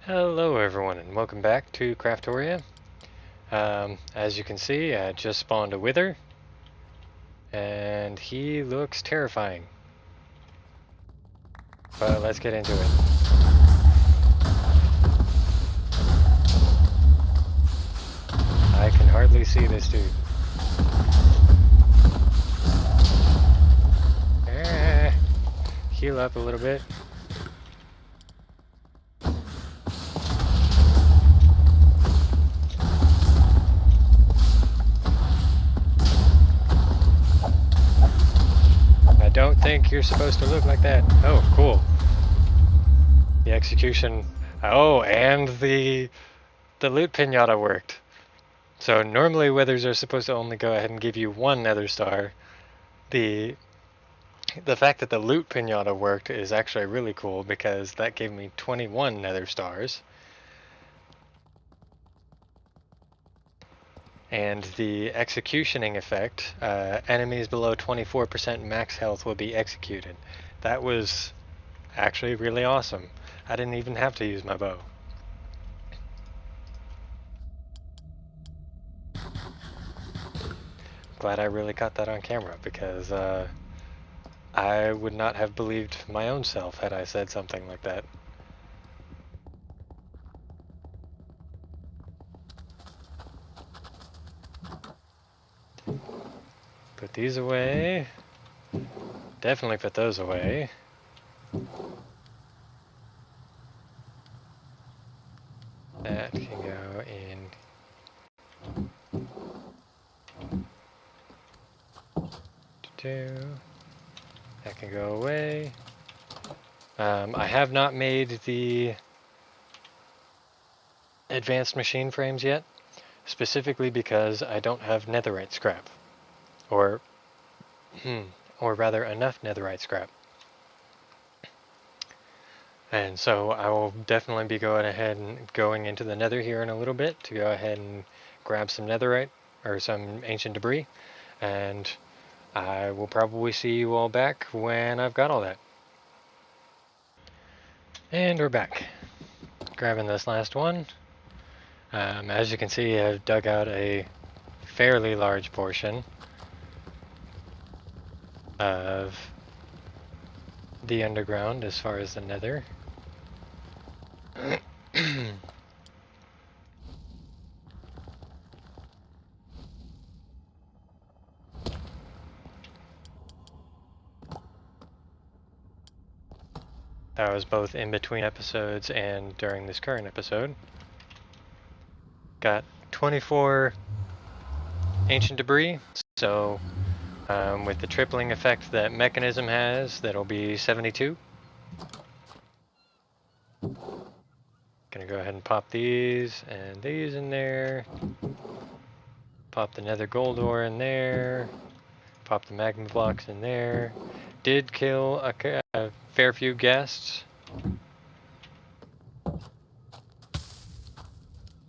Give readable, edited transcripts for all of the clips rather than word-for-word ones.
Hello everyone and welcome back to Craftoria. As you can see, I just spawned a wither and he looks terrifying. But let's get into it. I can hardly see this dude. Heal up a little bit. I don't think you're supposed to look like that. Oh, cool. The execution. Oh, and the loot pinata worked. So normally withers are supposed to only go ahead and give you one nether star. The fact that the loot pinata worked is actually really cool because that gave me 21 nether stars. And the executioning effect, enemies below 24% max health will be executed. That was actually really awesome. I didn't even have to use my bow. Glad I really caught that on camera because I would not have believed my own self had I said something like that. Put these away. Definitely put those away. That can go in. That can go away. I have not made the advanced machine frames yet, specifically because I don't have netherite scrap. Or rather enough netherite scrap. And so I will definitely be going ahead and going into the nether here in a little bit to go ahead and grab some netherite or some ancient debris, and I will probably see you all back when I've got all that. And we're back. Grabbing this last one. As you can see, I've dug out a fairly large portion of the underground as far as the nether. That was both in between episodes and during this current episode. Got 24 ancient debris, so with the tripling effect that mechanism has, that'll be 72. Gonna go ahead and pop these and these in there. Pop the nether gold ore in there. Pop the magma blocks in there. Did kill a fair few guests.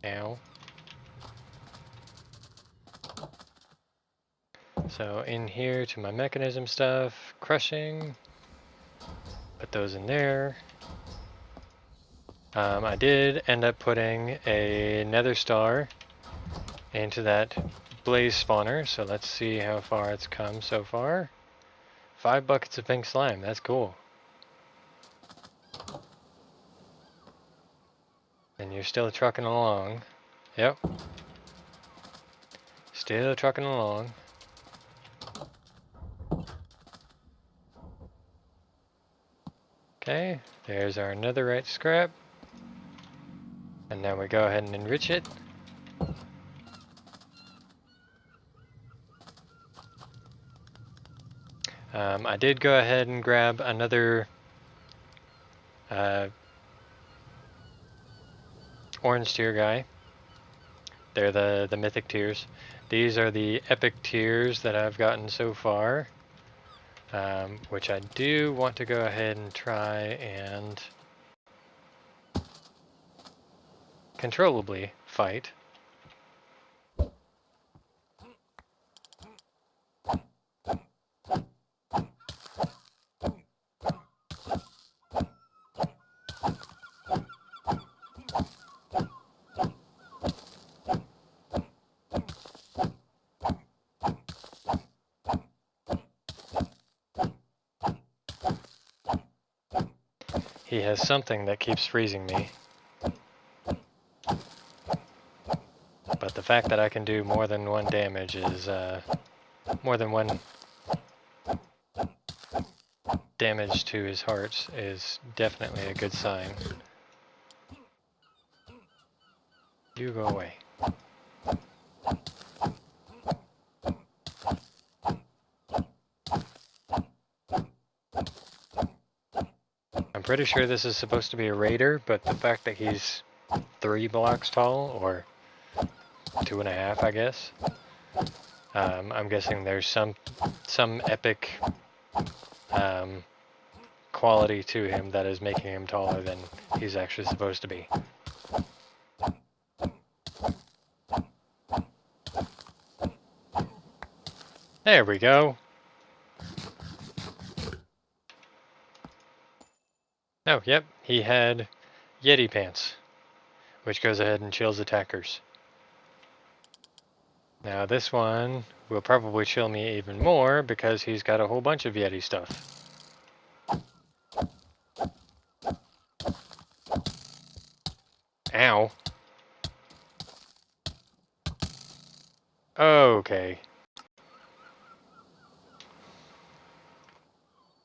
Ow. So in here to my mechanism stuff, crushing. Put those in there. I did end up putting a nether star into that blaze spawner, so let's see how far it's come so far. 5 buckets of pink slime, that's cool. And you're still trucking along. Yep. Still trucking along. Okay, there's our netherite scrap. And now we go ahead and enrich it. I did go ahead and grab another orange tier guy. They're the mythic tiers. These are the epic tiers that I've gotten so far, which I do want to go ahead and try and controllably fight. he has something that keeps freezing me. But the fact that I can do more than one damage is, more than one damage to his hearts is definitely a good sign. You go away. I'm pretty sure this is supposed to be a raider, but the fact that he's 3 blocks tall, or 2.5, I guess. I'm guessing there's some epic quality to him that is making him taller than he's actually supposed to be. There we go. Oh, yep, he had Yeti pants, which goes ahead and chills attackers. Now this one will probably chill me even more because he's got a whole bunch of Yeti stuff. Ow. Okay.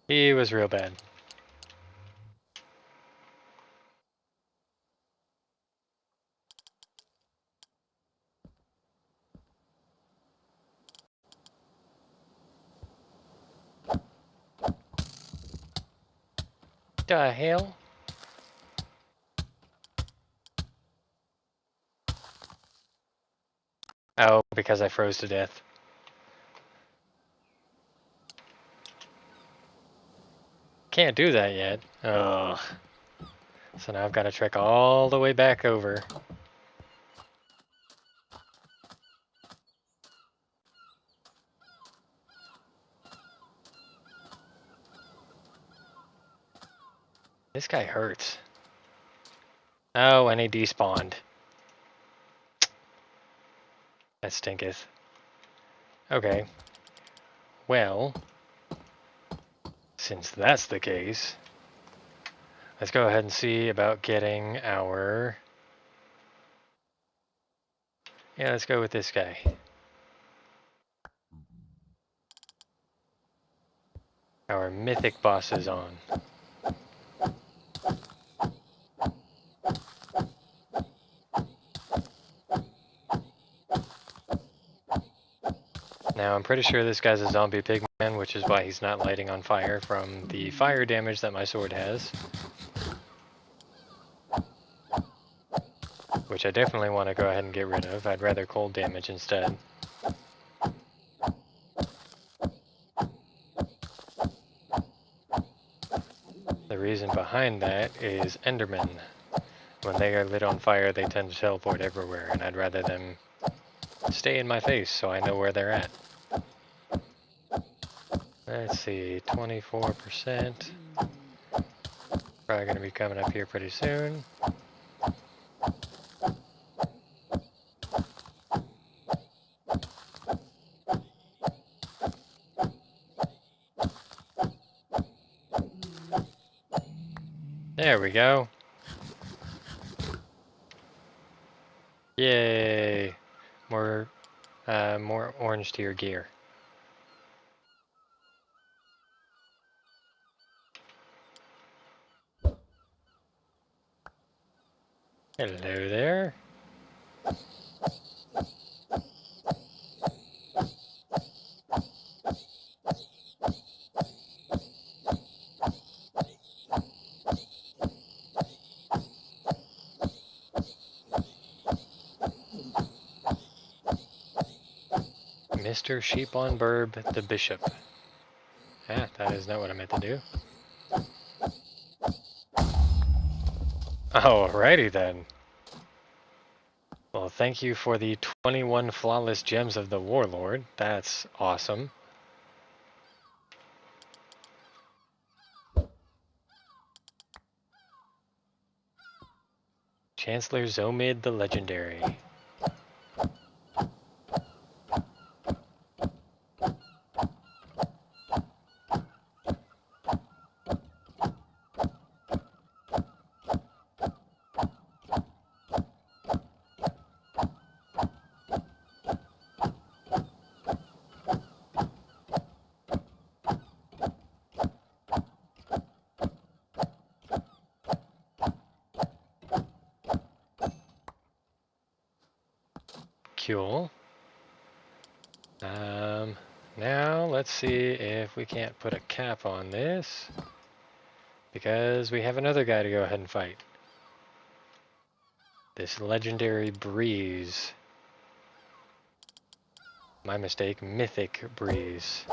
He was real bad. The hell? Oh, because I froze to death. Can't do that yet. Ugh. So now I've got to trek all the way back over. This guy hurts. Oh, and he despawned. That stinketh. Okay. Well, since that's the case, let's go ahead and see about getting our... Yeah, let's go with this guy. Our mythic boss is on. Now, I'm pretty sure this guy's a zombie pigman, which is why he's not lighting on fire from the fire damage that my sword has. Which I definitely want to go ahead and get rid of. I'd rather cold damage instead. The reason behind that is Endermen. When they are lit on fire, they tend to teleport everywhere, and I'd rather them stay in my face so I know where they're at. Let's see, 24%. Probably going to be coming up here pretty soon. There we go. Yay! More orange to your gear. Hello there. Mr. Sheep on Burb, the Bishop. Ah, that is not what I meant to do. Alrighty then. Well, thank you for the 21 flawless gems of the Warlord. That's awesome. Chancellor Zomid the Legendary. fuel. Now let's see if we can't put a cap on this, because we have another guy to go ahead and fight. This legendary breeze. My mistake, mythic breeze.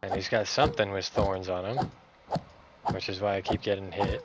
And he's got something with thorns on him, which is why I keep getting hit.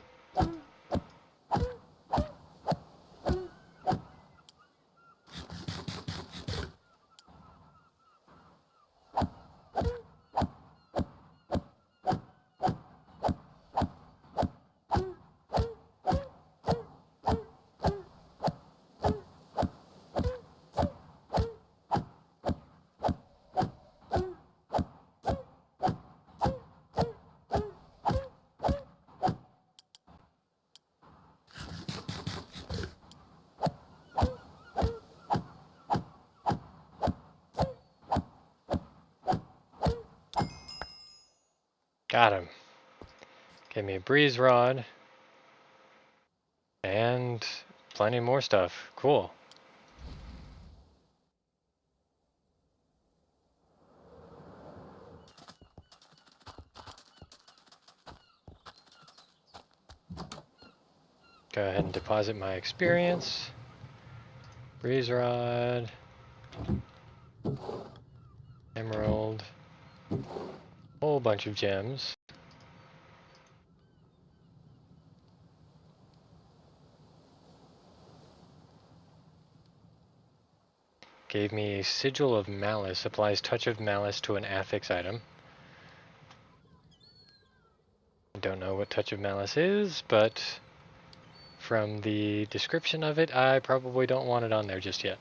Got him. Gave me a breeze rod. And plenty more stuff. Cool. Go ahead and deposit my experience. Breeze rod. Emerald. Whole bunch of gems. Gave me a sigil of malice. Applies touch of malice to an affix item. Don't know what touch of malice is, but from the description of it, I probably don't want it on there just yet.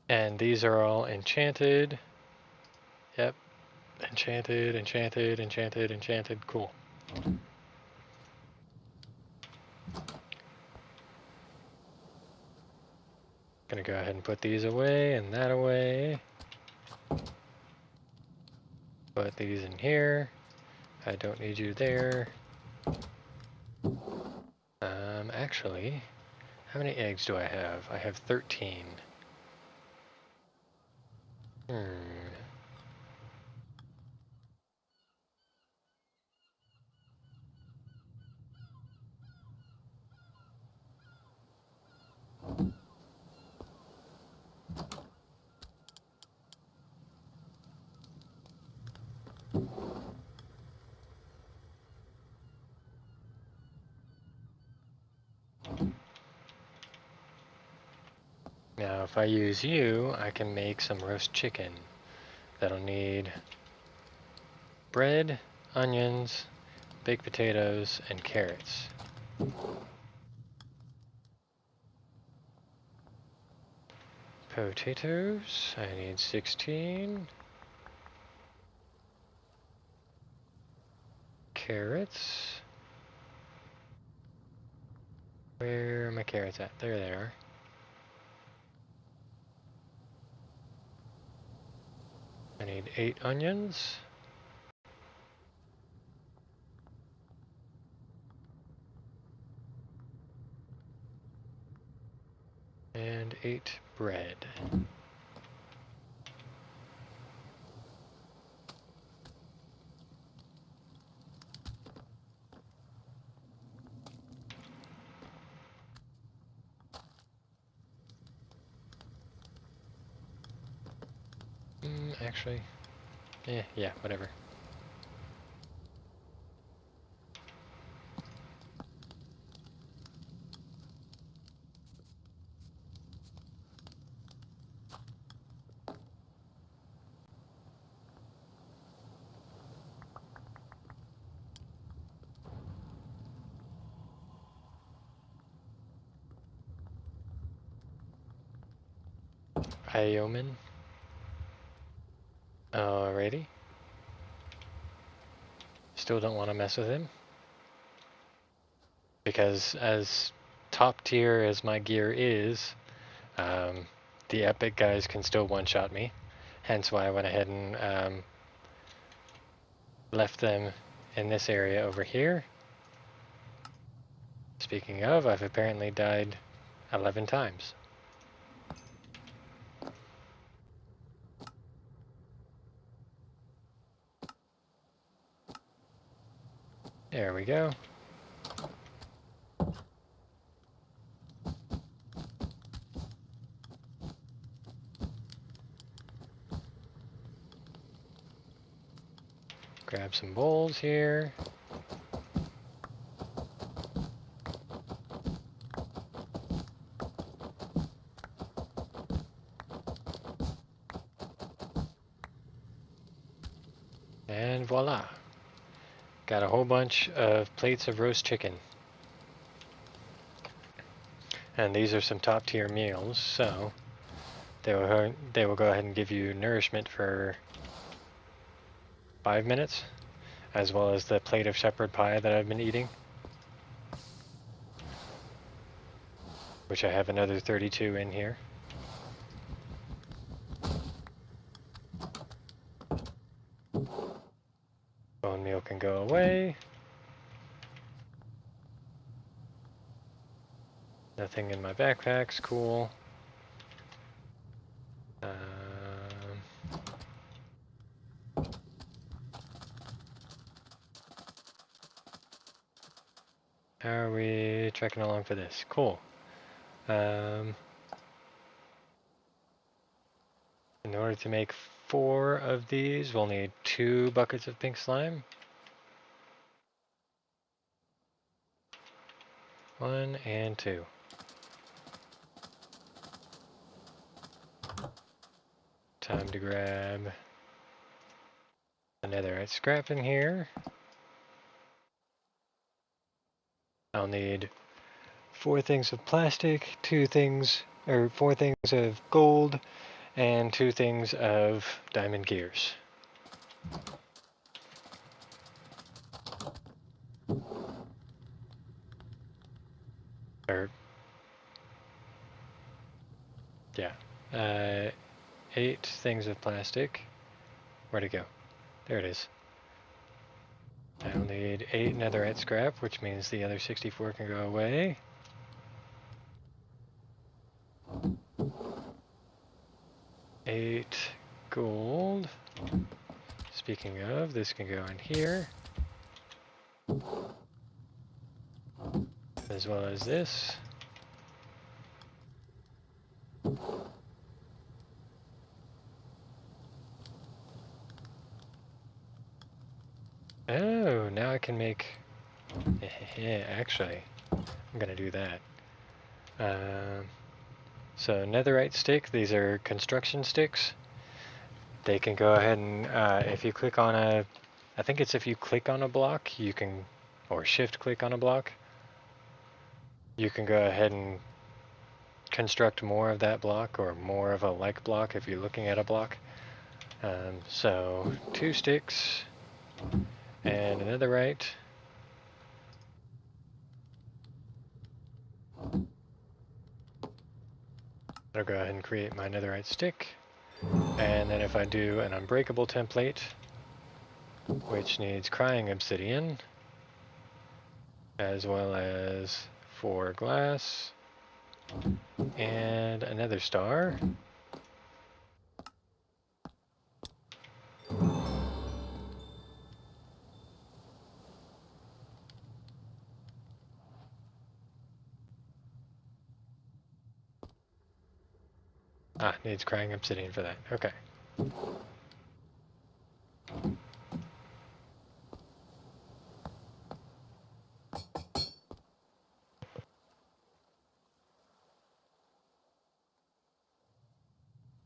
And these are all enchanted. Yep. Enchanted, enchanted, enchanted, enchanted. Cool. Gonna go ahead and put these away and that away. Put these in here. I don't need you there. Actually, how many eggs do I have? I have 13. Now, if I use you, I can make some roast chicken. That'll need bread, onions, baked potatoes, and carrots. Potatoes, I need 16. Carrots. Where are my carrots at? There they are. I need 8 onions. And 8 bread. Actually, yeah, whatever. Ioman. Alrighty. Still don't want to mess with him. Because as top tier as my gear is, the epic guys can still one-shot me. Hence why I went ahead and left them in this area over here. Speaking of, I've apparently died 11 times. There we go. Grab some bowls here. And voila. Got a whole bunch of plates of roast chicken. And these are some top tier meals, so they will go ahead and give you nourishment for 5 minutes, as well as the plate of shepherd pie that I've been eating, which I have another 32 in here. Bone meal can go away. Nothing in my backpacks, cool. How are we trekking along for this? Cool. In order to make 4 of these, we'll need 2 buckets of pink slime. 1 and 2. Time to grab another scrap in here. I'll need 4 things of plastic, 4 things of gold, and 2 things of diamond gears. Yeah. 8 things of plastic. Where'd it go? There it is. I'll need 8 netherite scrap, which means the other 64 can go away. 8 gold. Speaking of, this can go in here. As well as this. Oh, now I can make... Actually, I'm gonna do that. So netherite stick, these are construction sticks. They can go ahead and, if you click on a... I think it's if you click on a block, you can... or shift click on a block, you can go ahead and construct more of that block, or more of a like block if you're looking at a block. So 2 sticks and a netherite. I'll go ahead and create my netherite stick. And then if I do an unbreakable template, which needs crying obsidian, as well as 4 glass, and another star. Needs crying obsidian for that. Okay.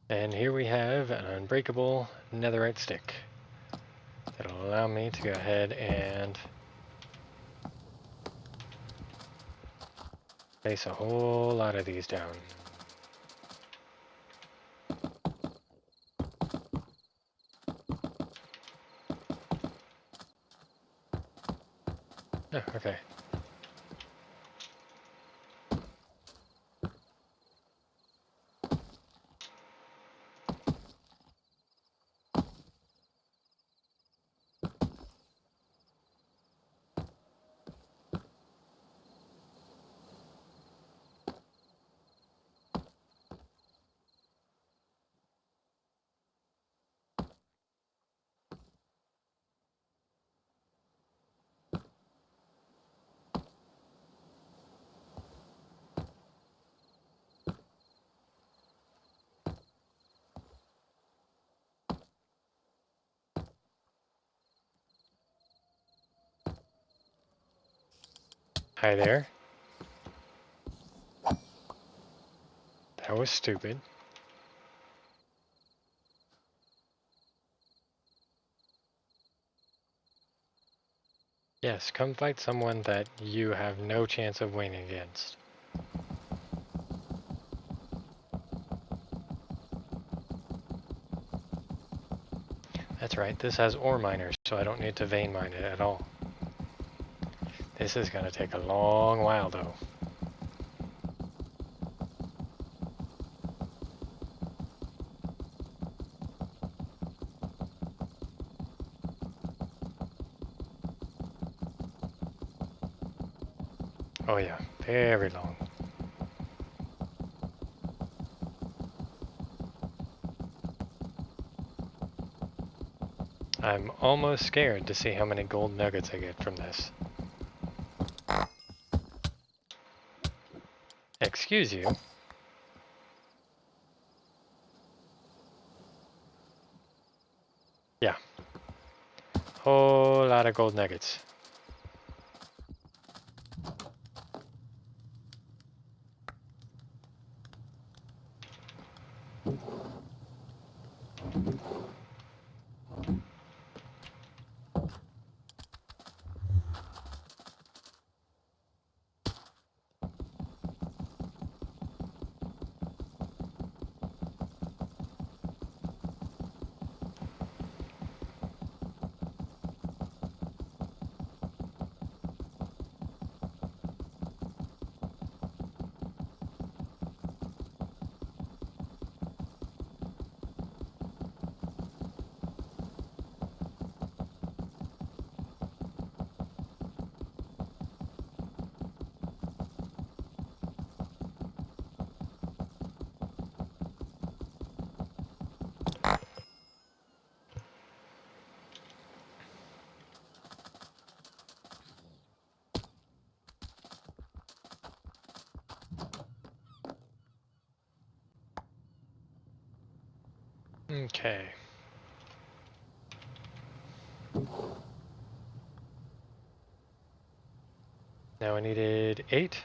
And here we have an unbreakable netherite stick. That'll allow me to go ahead and place a whole lot of these down. Oh, okay. Hi there. That was stupid. Yes, come fight someone that you have no chance of winning against. That's right, this has ore miners, so I don't need to vein mine it at all. This is gonna take a long while though. Oh yeah, very long. I'm almost scared to see how many gold nuggets I get from this. Excuse you. Yeah. Whole lot of gold nuggets. Okay. Now I needed 8.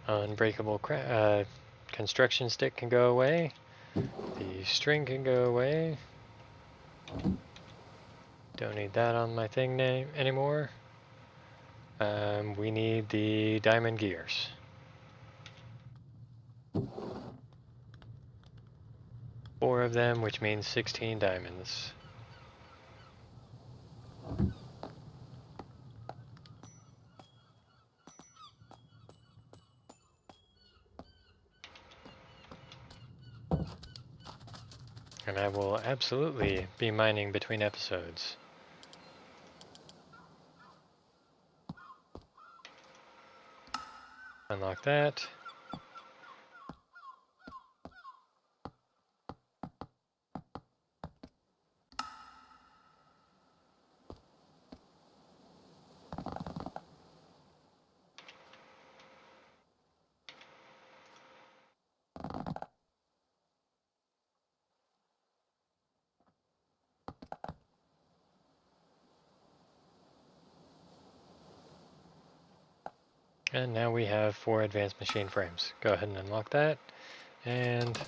Unbreakable construction stick can go away. The string can go away. Don't need that on my thing name anymore. We need the diamond gears. 4 of them, which means 16 diamonds. And I will absolutely be mining between episodes. Unlock that. And now we have 4 advanced machine frames. Go ahead and unlock that, and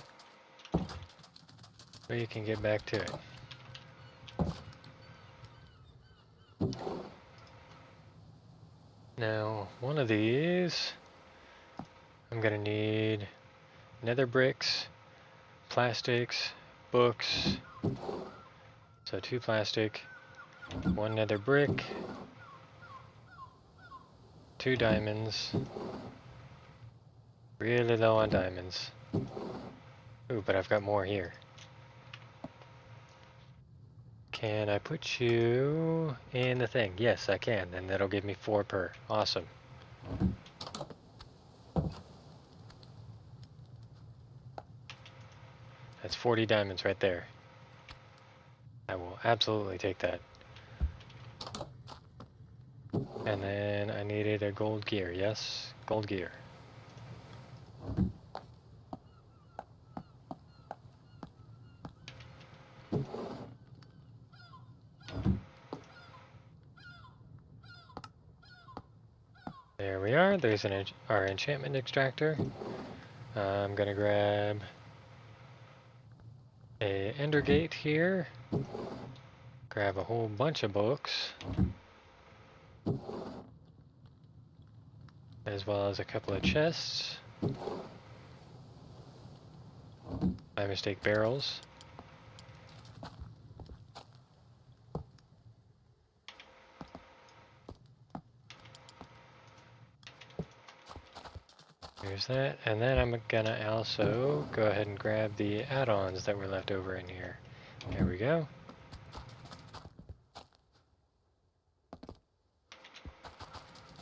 we can get back to it. Now, one of these, I'm gonna need nether bricks, plastics, books. So 2 plastic, 1 nether brick, 2 diamonds. Really low on diamonds. Ooh, but I've got more here. Can I put you in the thing? Yes, I can, and that'll give me 4 per. Awesome. That's 40 diamonds right there. I will absolutely take that. And then I needed a gold gear. Yes, gold gear. There we are. There's our enchantment extractor. I'm gonna grab a ender gate here. Grab a whole bunch of books. As well as a couple of chests. My mistake, barrels. There's that, and then I'm gonna also go ahead and grab the add-ons that were left over in here. There we go.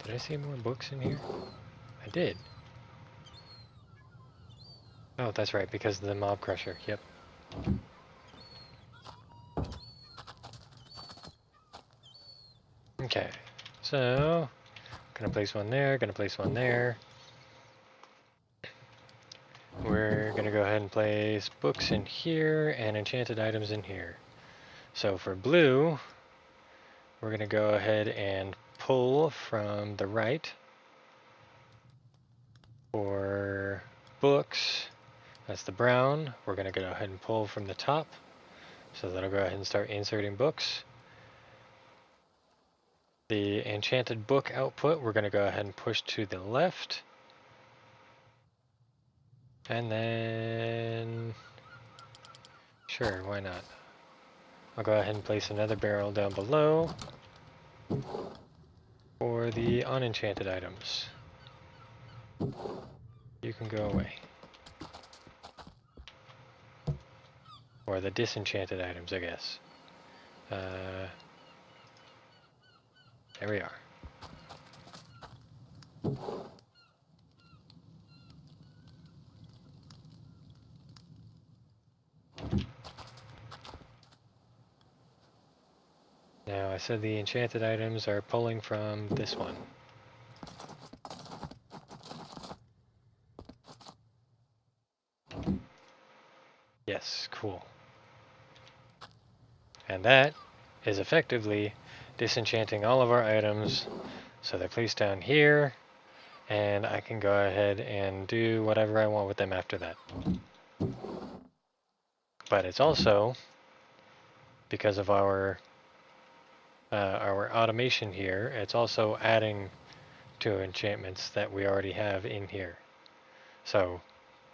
Did I see more books in here? I did. Oh, that's right, because of the mob crusher. Yep. Okay, so gonna place one there, gonna place one there. We're gonna go ahead and place books in here and enchanted items in here. So for blue, we're gonna go ahead and pull from the right. For books, that's the brown. We're gonna go ahead and pull from the top. So that'll go ahead and start inserting books. The enchanted book output, we're gonna go ahead and push to the left. And then, sure, why not? I'll go ahead and place another barrel down below for the unenchanted items. You can go away. Or the disenchanted items, I guess. There we are. Now, I said the enchanted items are pulling from this one. Yes, cool. And that is effectively disenchanting all of our items, so they're placed down here, and I can go ahead and do whatever I want with them after that. But it's also, because of our automation here, it's also adding to enchantments that we already have in here. So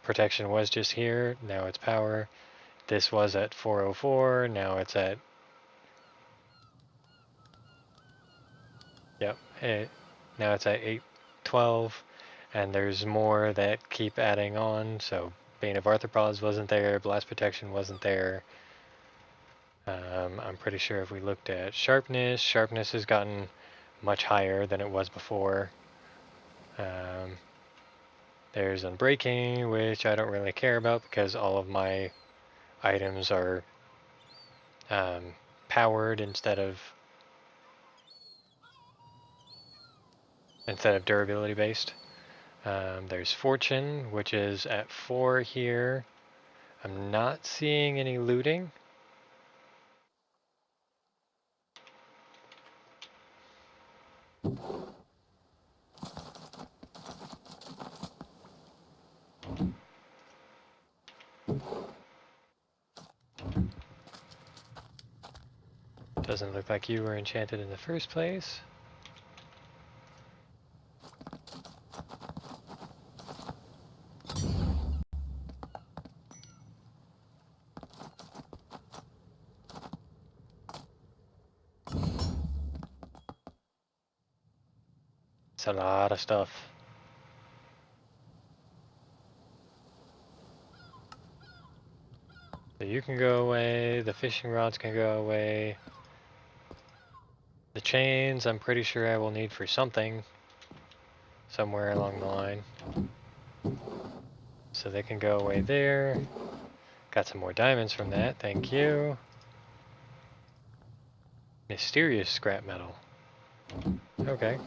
protection was just here, now it's power. This was at 404, now it's at, yep, now it's at 812, and there's more that keep adding on. So Bane of Arthropods wasn't there, Blast Protection wasn't there. I'm pretty sure if we looked at Sharpness, Sharpness has gotten much higher than it was before. There's Unbreaking, which I don't really care about because all of my items are powered instead of durability based. There's Fortune, which is at 4 here. I'm not seeing any looting. Doesn't look like you were enchanted in the first place. It's a lot of stuff. So you can go away, the fishing rods can go away. The chains, I'm pretty sure I will need for something somewhere along the line. So they can go away there. Got some more diamonds from that, thank you. Mysterious scrap metal. Okay.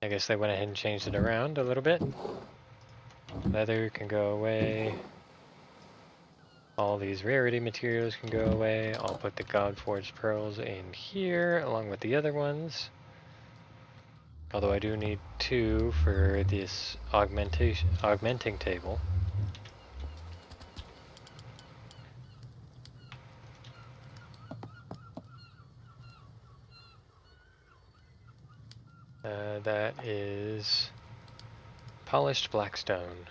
I guess they went ahead and changed it around a little bit. Leather can go away. All these rarity materials can go away. I'll put the Godforged pearls in here along with the other ones. Although I do need 2 for this augmenting table. That is polished blackstone.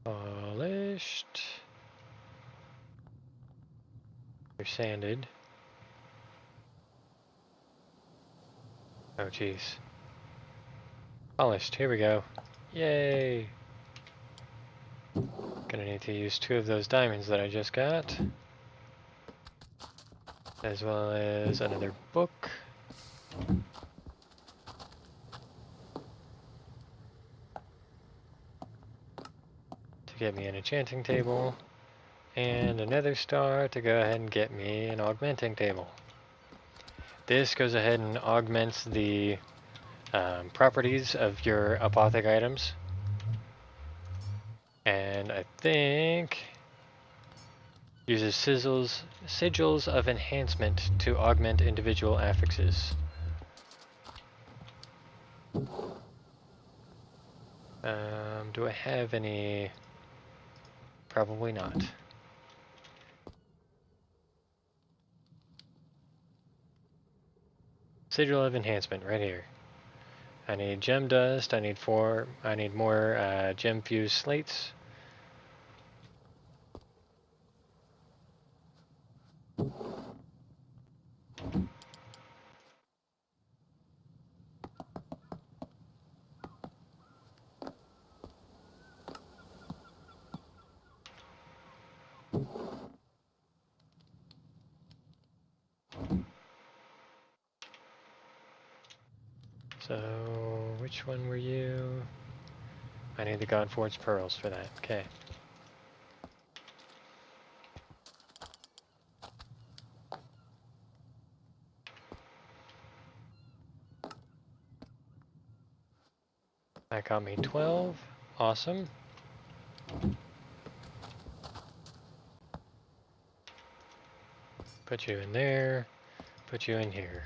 Polished. They're sanded. Oh jeez. Polished, here we go. Yay! Gonna need to use 2 of those diamonds that I just got. As well as another book. To get me an enchanting table. And another star to go ahead and get me an augmenting table. This goes ahead and augments the properties of your apothec items. And I think uses sigils of enhancement to augment individual affixes. Do I have any? Probably not. Sigil of enhancement right here. I need gem dust. I need more gem fused slates. So, which one were you? I need the Godforged pearls for that. Okay. That got me 12. Awesome. Put you in there. Put you in here.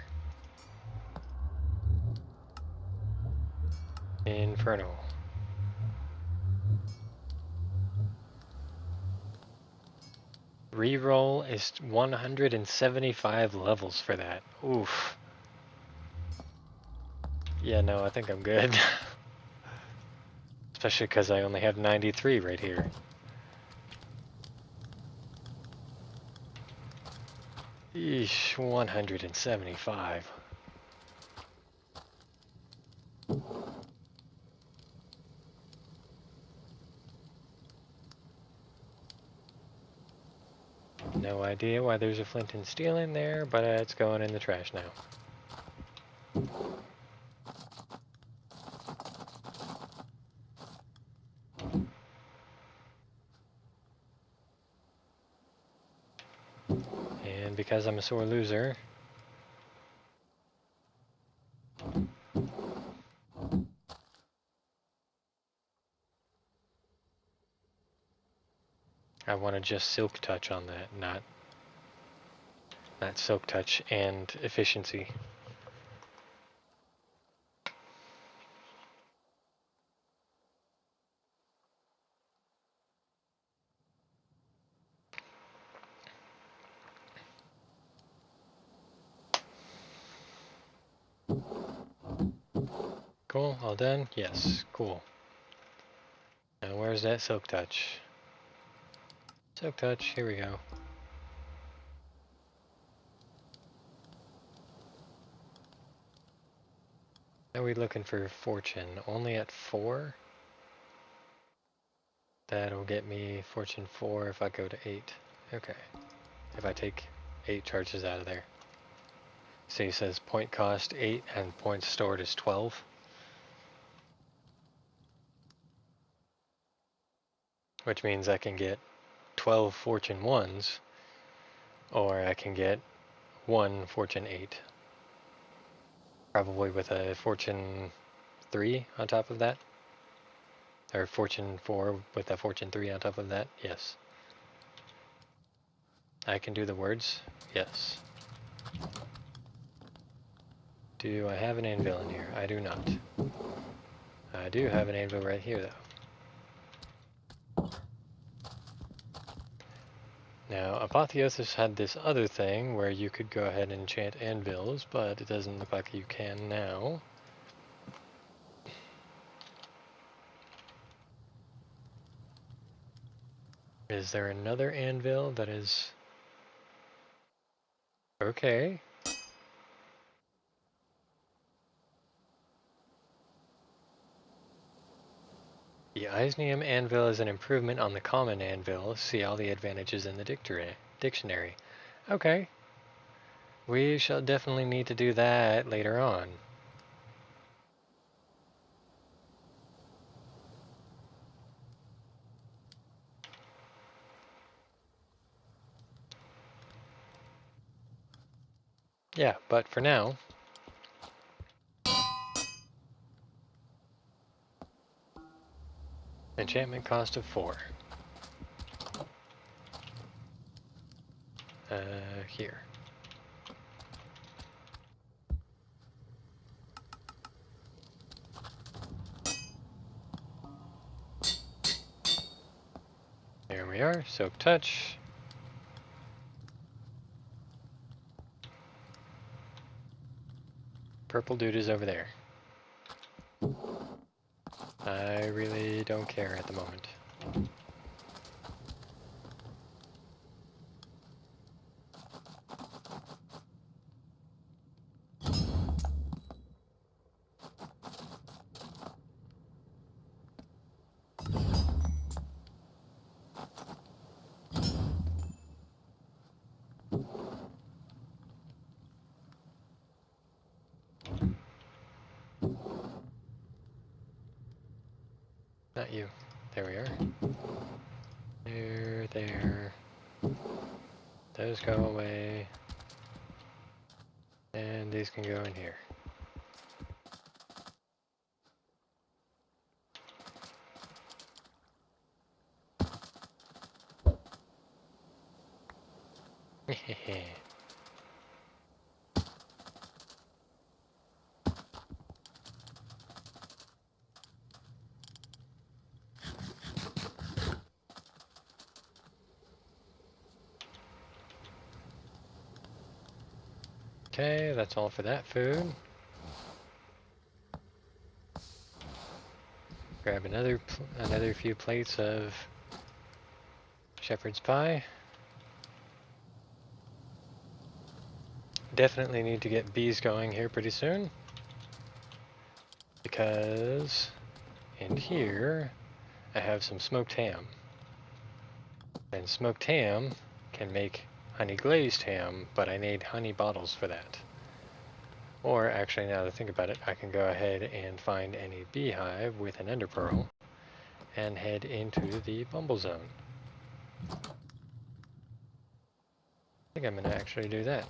Infernal. Reroll is 175 levels for that. Oof. Yeah, no, I think I'm good. Especially because I only have 93 right here. Eesh, 175. No idea why there's a flint and steel in there, but it's going in the trash now. And because I'm a sore loser, I want to just silk touch on that, not silk touch and efficiency. Cool, all done? Yes, cool. Now where's that silk touch? Silk touch, here we go. Now we're looking for fortune, only at 4? That'll get me fortune 4 if I go to 8. Okay, if I take 8 charges out of there. See, it says point cost 8 and points stored is 12. which means I can get 12 fortune 1s, or I can get 1 fortune 8. Probably with a fortune 3 on top of that. Or fortune 4 with a fortune 3 on top of that. Yes. I can do the words. Yes. Do I have an anvil in here? I do not. I do have an anvil right here, though. Now, Apotheosis had this other thing where you could go ahead and enchant anvils, but it doesn't look like you can now. Is there another anvil that is... Okay. The Eisnium anvil is an improvement on the common anvil. See all the advantages in the dictionary. Okay. We shall definitely need to do that later on. Yeah, but for now... Enchantment cost of 4. Here. There we are, Soak Touch. Purple dude is over there. I really don't care at the moment. Not you. There we are. There. Those go away. And these can go in here. Okay, that's all for that food. Grab another few plates of shepherd's pie. Definitely need to get bees going here pretty soon, because in here I have some smoked ham, and smoked ham can make honey glazed ham, but I need honey bottles for that. Or actually, now that I think about it, I can go ahead and find any beehive with an ender pearl and head into the Bumblezone. I think I'm going to actually do that.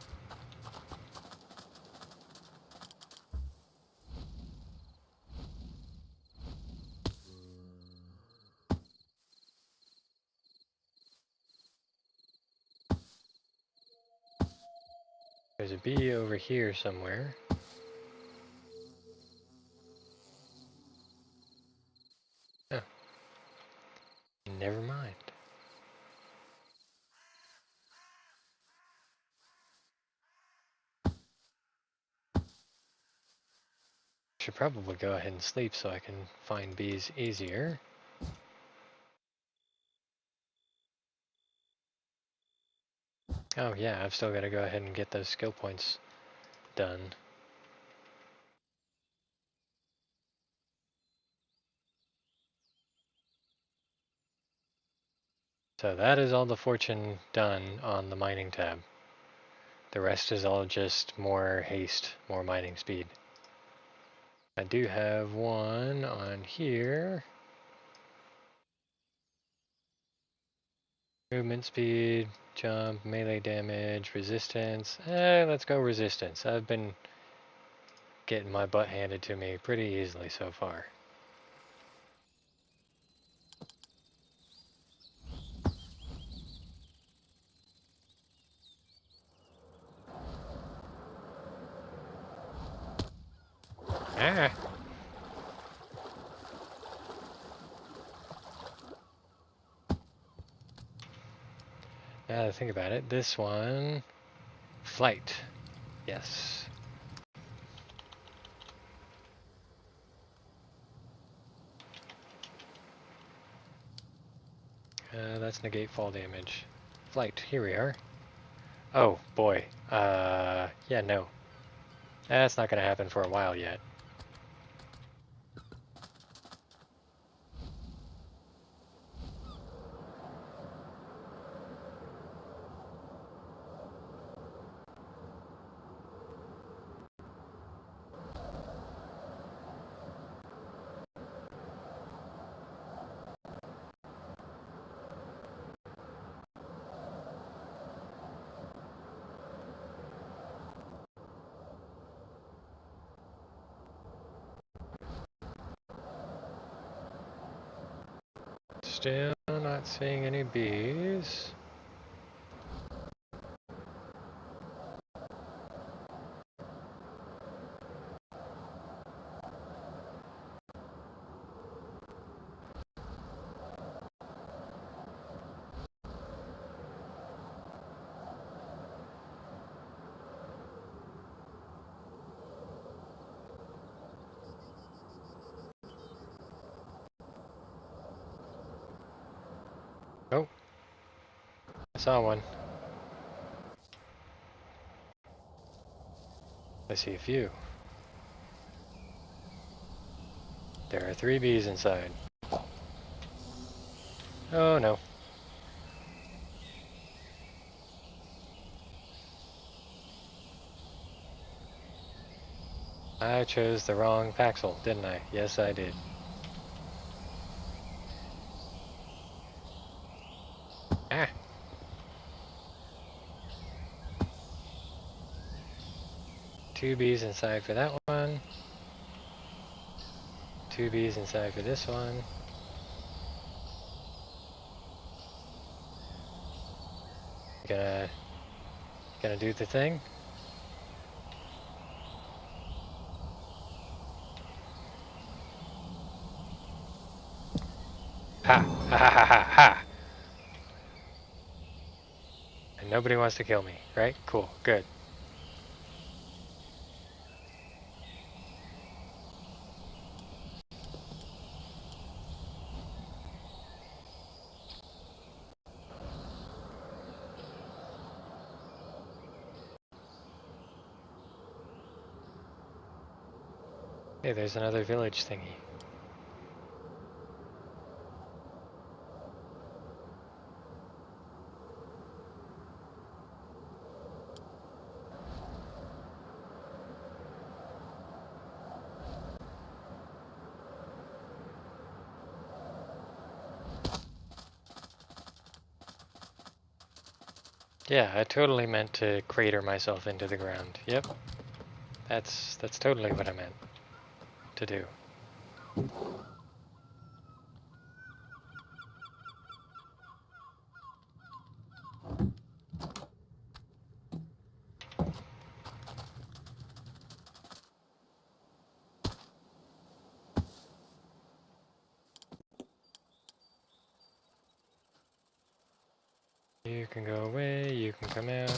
There's a bee over here somewhere. Oh. Never mind. Should probably go ahead and sleep so I can find bees easier. Oh yeah, I've still got to go ahead and get those skill points done. So that is all the fortune done on the mining tab. The rest is all just more haste, more mining speed. I do have one on here. Movement speed, jump, melee damage, resistance. Let's go resistance. I've been getting my butt handed to me pretty easily so far. Ah! Now that I think about it, this one... Flight. Yes. That's negate fall damage. Flight, here we are. Oh, boy. Yeah, no. That's not gonna happen for a while yet. Still not seeing any bees. Oh, I saw one. I see a few. There are 3 bees inside. Oh no. I chose the wrong Paxel, didn't I? Yes, I did. Ah! 2 bees inside for that one. 2 bees inside for this one. Gonna do the thing. Ha! Ha ha ha ha ha! And nobody wants to kill me, right? Cool, good. Hey, there's another village thingy. Yeah, I totally meant to crater myself into the ground. Yep. That's totally what I meant to do. You can go away, you can come out.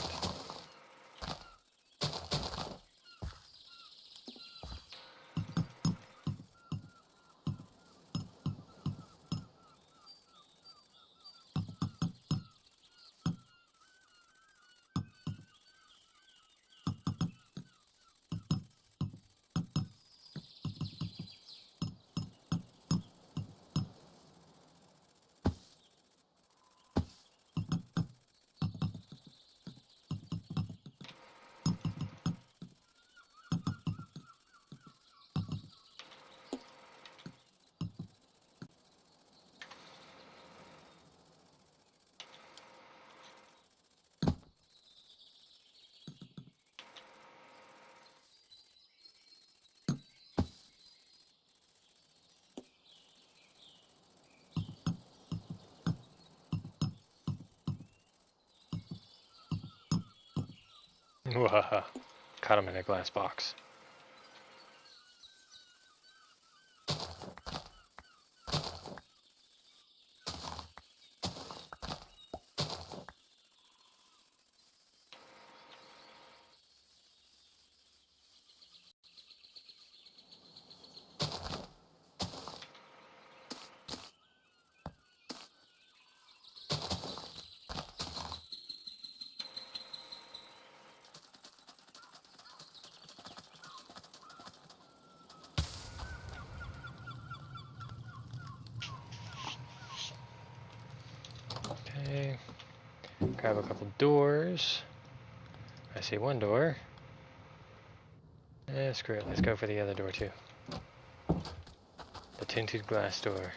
Wahaha. Caught him in a glass box. Okay. Grab a couple doors. I see one door. Screw it. Let's go for the other door too. The tinted glass door.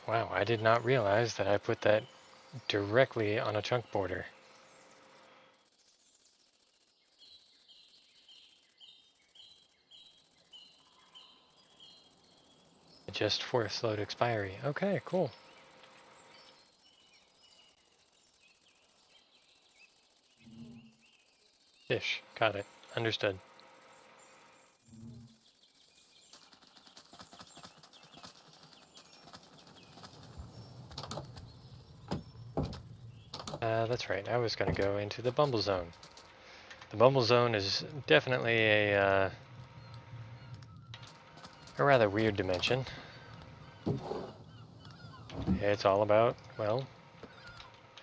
Wow, I did not realize that I put that directly on a chunk border. Just for a slowed expiry. Okay, cool. Fish. Got it. Understood. That's right. I was going to go into the Bumblezone. The Bumblezone is definitely a rather weird dimension. It's all about, well,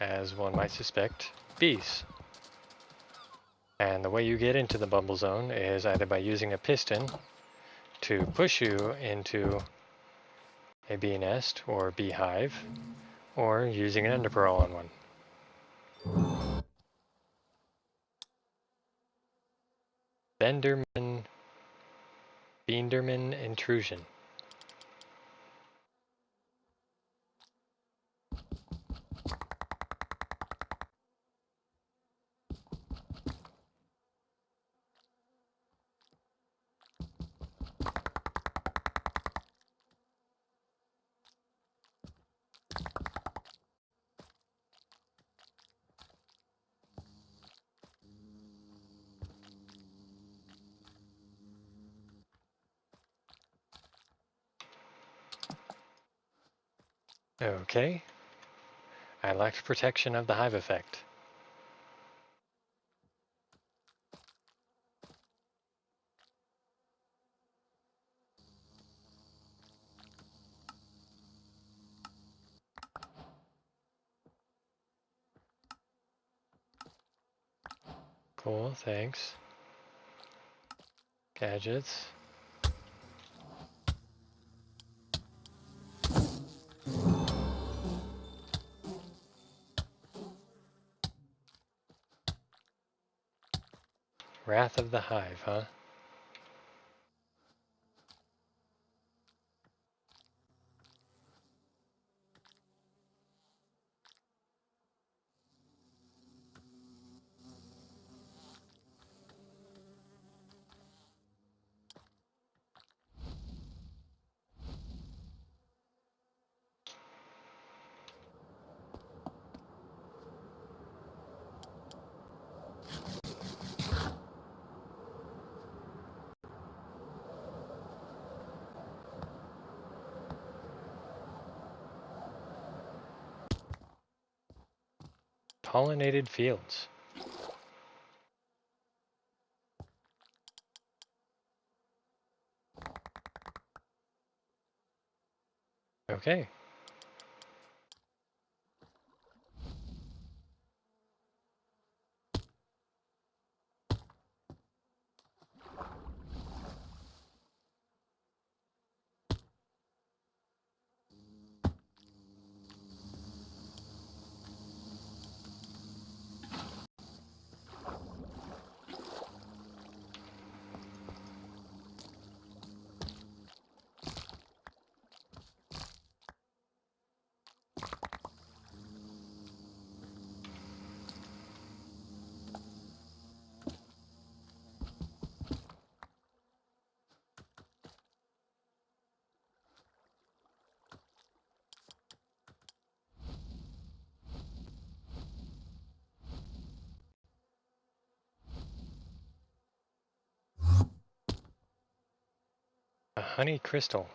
as one might suspect, bees. And the way you get into the Bumblezone is either by using a piston to push you into a bee nest or beehive, or using an ender pearl on one. Beenderman intrusion. Okay. I lacked protection of the hive effect. Cool, thanks. Gadgets. Wrath of the Hive, huh? Pollinated fields. Okay. honey crystal.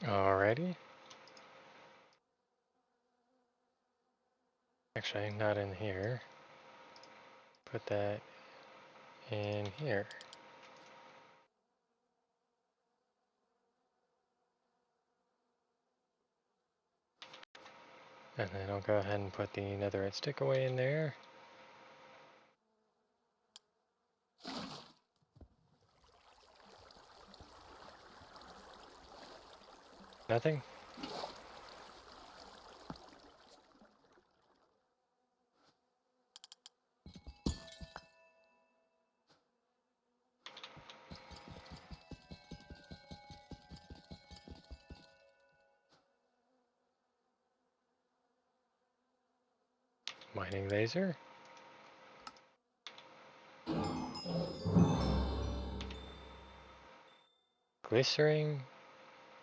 Alrighty. Actually, not in here. Put that in here. And then I'll go ahead and put the netherite stick away in there. Nothing? Mining laser.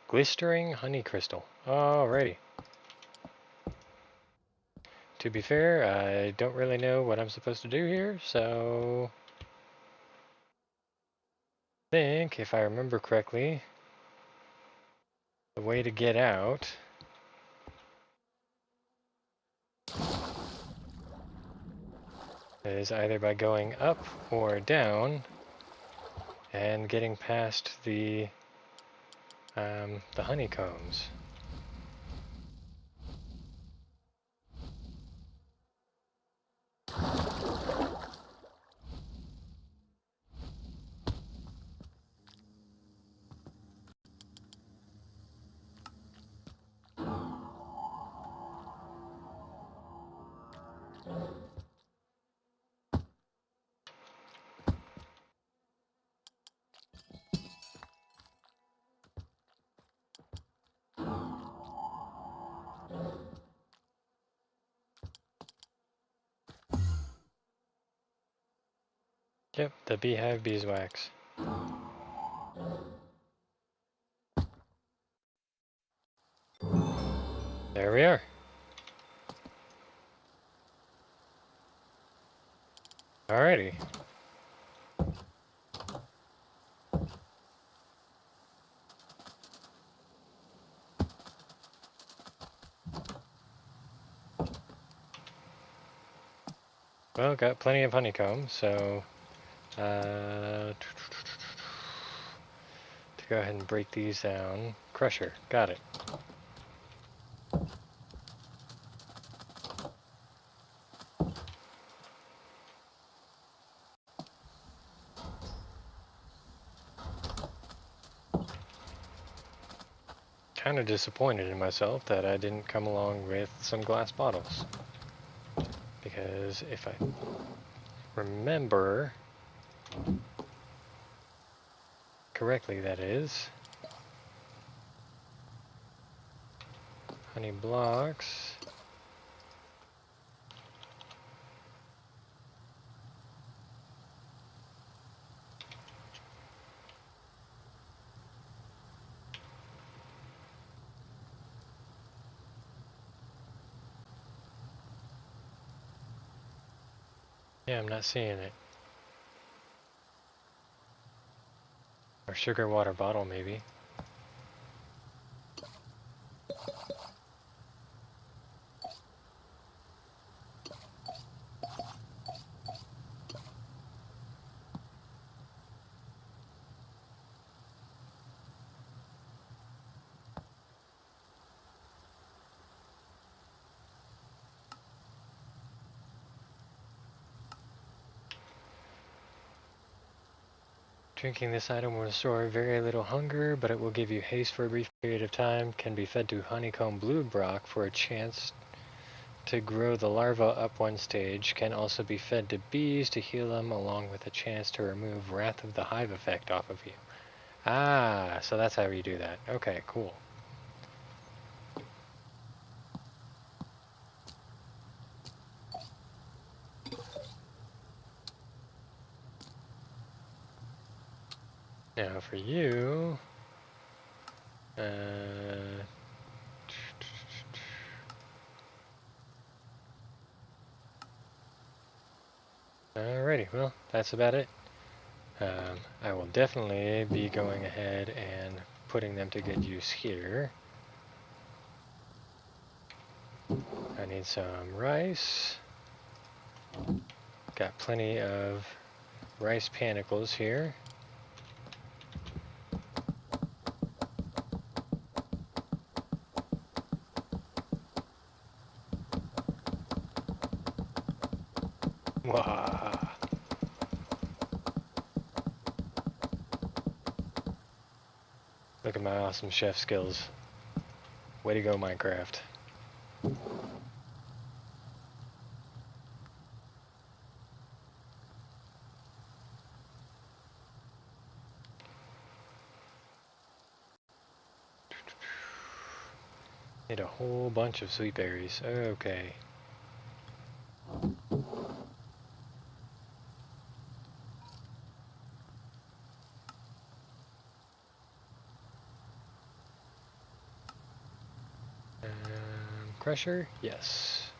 Glistering honey crystal. Alrighty. To be fair, I don't really know what I'm supposed to do here, so I think, if I remember correctly, the way to get out is either by going up or down and getting past the honeycombs. Yep, the beehive beeswax. There we are. Alrighty. Well, got plenty of honeycomb, so to go ahead and break these down. Crusher, got it. Kind of disappointed in myself that I didn't come along with some glass bottles. Because if I remember correctly, that is, honey blocks. Yeah, I'm not seeing it. Or sugar water bottle, maybe. Drinking this item will restore very little hunger, but it will give you haste for a brief period of time. Can be fed to honeycomb blue brock for a chance to grow the larva up one stage. Can also be fed to bees to heal them, along with a chance to remove Wrath of the Hive effect off of you. Ah, so that's how you do that. Okay, cool. Now for you, alrighty, well, that's about it. I will definitely be going ahead and putting them to good use here. I need some rice. Got plenty of rice panicles here. Wah. Look at my awesome chef skills. Way to go, Minecraft. Need a whole bunch of sweet berries. Okay. Crusher? Yes.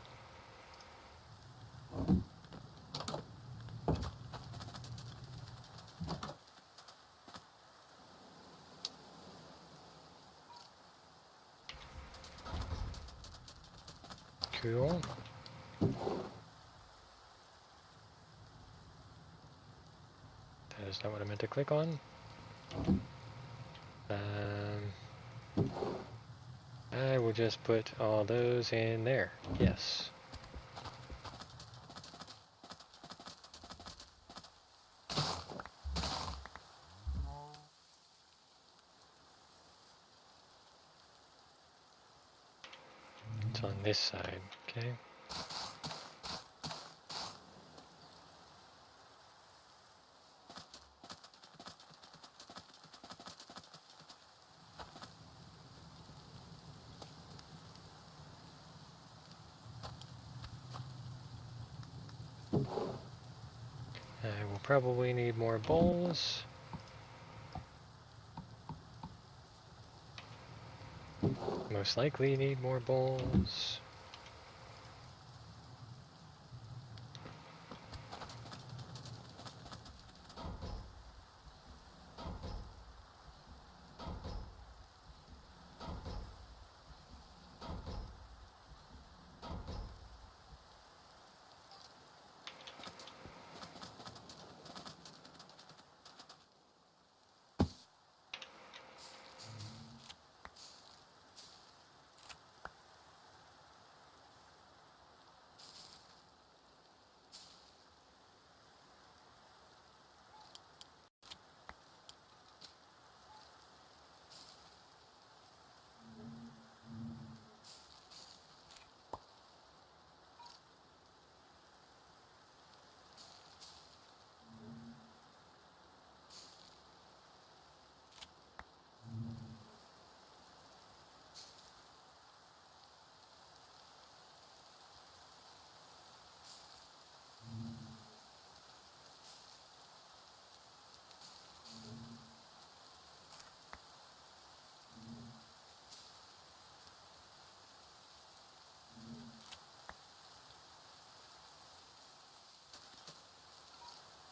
Cool. That is not what I meant to click on. I will just put all those in there. Yes. It's on this side, okay? I will probably need more bowls. Most likely need more bowls.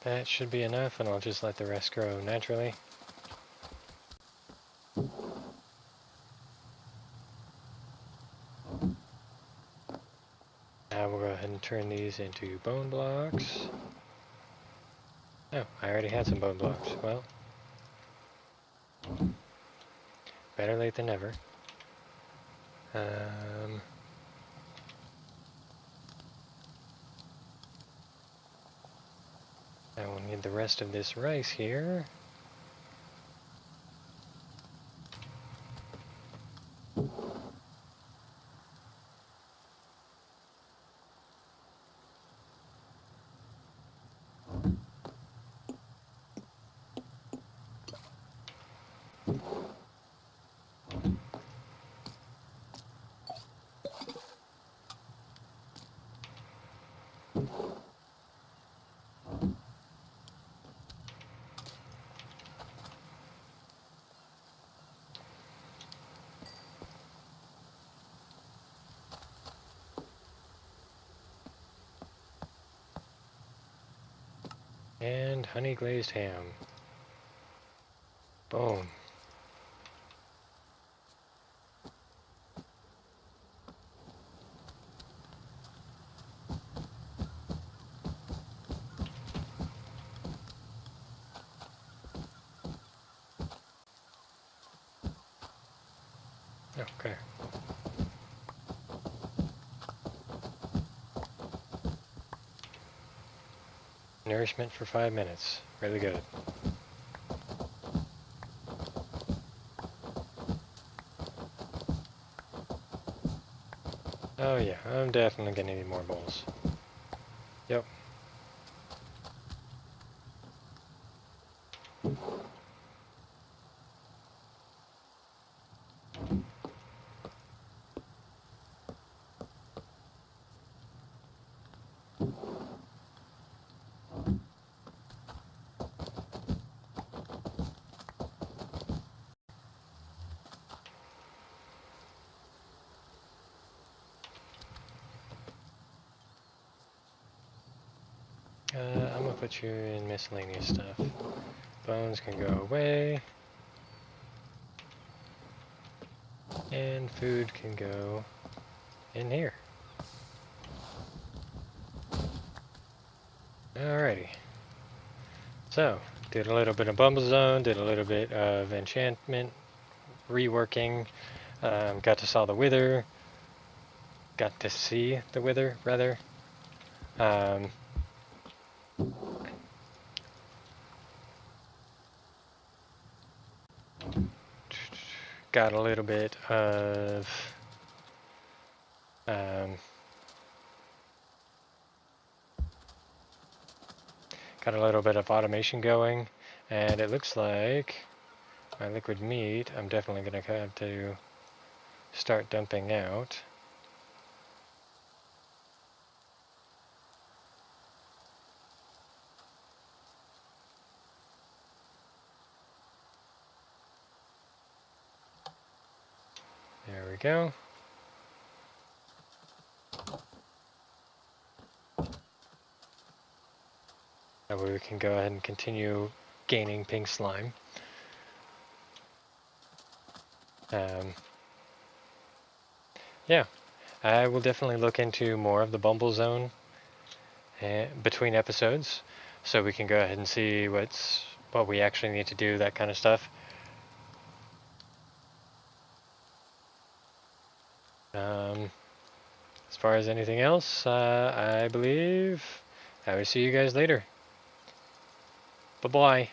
That should be enough, and I'll just let the rest grow naturally. Now we'll go ahead and turn these into bone blocks. Oh, I already had some bone blocks. Well, better late than never. I will need the rest of this rice here. And honey glazed ham. Boom. Okay. Nourishment for 5 minutes. Really good. Oh yeah, I'm definitely gonna need more bowls. Yep. I'm gonna put you in miscellaneous stuff. Bones can go away. And food can go in here. Alrighty. So, did a little bit of Bumblezone, did a little bit of enchantment, reworking, got to saw the wither, got to see the wither, rather. Um, got a little bit of automation going, and it looks like my liquid meat I'm definitely going to have to start dumping out. There we go. That way we can go ahead and continue gaining pink slime. Yeah, I will definitely look into more of the Bumblezone between episodes, so we can go ahead and see what we actually need to do, that kind of stuff. As far as anything else, I believe I will see you guys later. Bye-bye.